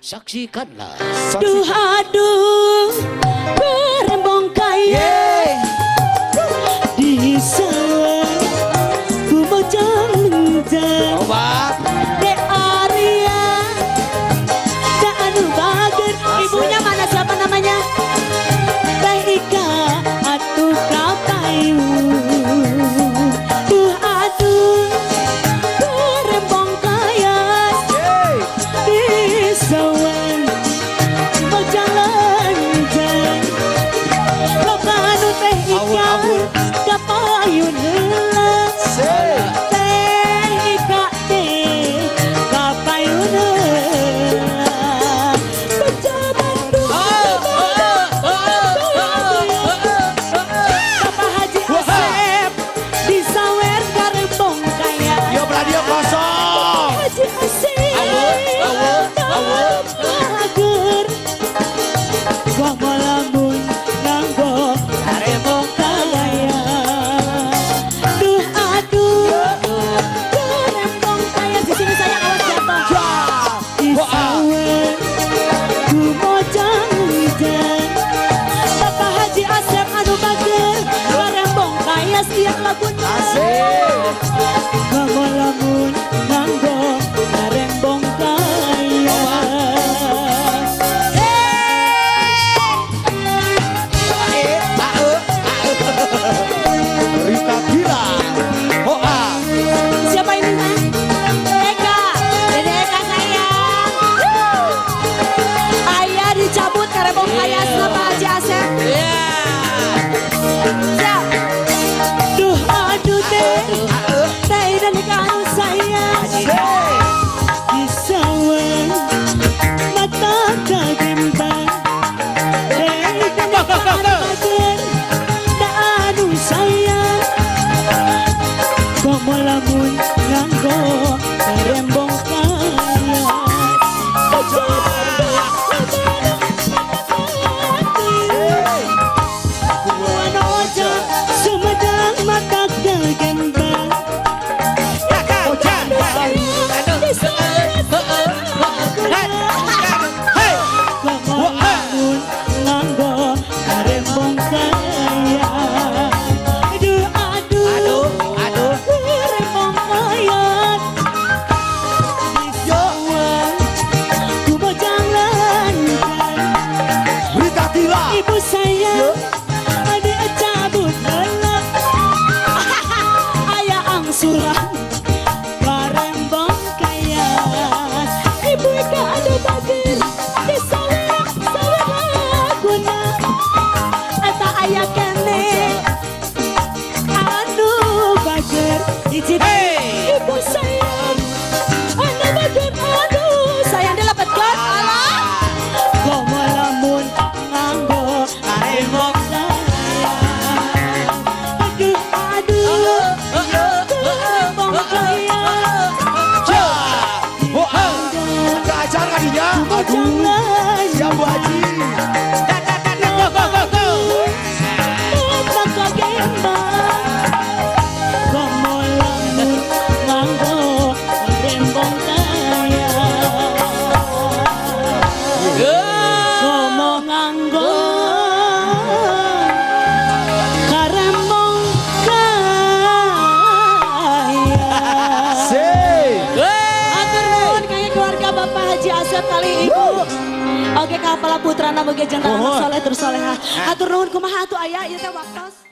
Saksikanlah. Duh aduh berembong kaya di sawah ku mojang menjang Coba. de Arya da anu bager ibunya mana siapa namanya Teh Ika atuh kapayu duh aduh berembong kaya di sawah kapayun heula Teh Ika teh kapayun heula pejabat Bapak Haji Asep di sawer karembong kaya Yo radio kosong. Haji Asep bager gua malamun nganggo karembong kaya duh aduh karembong kaya di sini saya awas jatuh di sawer ku mojang hujan Bapak Haji Asep anu bager karembong kaya siap lagunya gua malamun nganggo karembong kaya Rita Gila. Hoa. siapa ini Mas? Eka, Dede Eka sayang. Ayah dicabut karembong kaya sama Haji Asep. Siap. Duh aduh teh, teh dan kau sayang. Di sawah mata kagembang. Teh dan kau bager, da anu sayang. Komo lamun nganggo karembong kaya Kubuan ojo sumedang mata kagembang Komo lamun nganggo karembong kaya Aduh aduh karembong kaya di sawah ku mojang lanjang Rita Gila. ibu saya ada cabut gelap ayah angsuran karembong kaya ibu Ika ada bager di sawah laguna eta ayah kene anu bager izin ibu sayang anu bager aduh sayang dilapetkan alah komo lamun nganggo karembong sayang aduh karembong kaya Hoa. Ada acara dia. mojang Siap Bu Haji. mata kagembang komo lamun nganggo karembong kaya komo nganggo karembong kaya atur nuhun kaya keluarga Bapak Haji Asep kali ibu oke kapala putra naboga jantan anak soleh terus soleha atur nuhun kumaha atuh aya ieu teh waktos